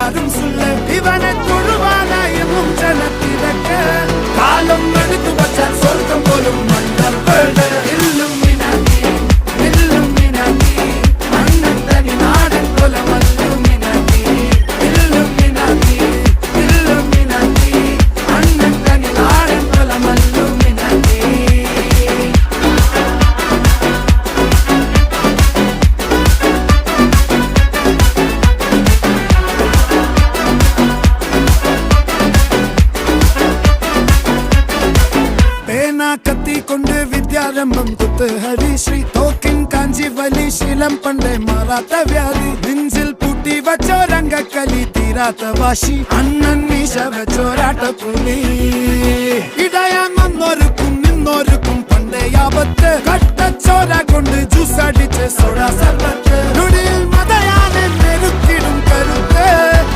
ഇവനെ തൊഴുവാനായും ജനത്തിരക്ക കാലം എടുത്തു വച്ചാൽ സ്വർഗം പോലും മണ്ടർപേട് നാടൻ കൊലമല്ലുമിനാക്കി അണ്ണൻ തനി നാടൻ കൊലമല്ലുമിനാക്കി കത്തിക്കൊണ്ട് വിദ്യാരംഭം കുത്ത് ഹരിശ്രീ തോക്കിൻ കാഞ്ചി വലി ശീലം പണ്ടേ മാറാത്ത വ്യാധി നെഞ്ചിൽ പൂട്ടി വച്ചോരംഗക്കലി തീരാത്ത വാശി അണ്ണൻ മീശ വെച്ചോരാട്ട പുലി ഇടയാങ്ങൊന്നൊരുക്കും നിന്നൊരുക്കും പണ്ടേ ആപത്ത് കട്ടച്ചോര കൊണ്ട് ജ്യൂസ് അടിച്ച് സോഡ സർബത്ത്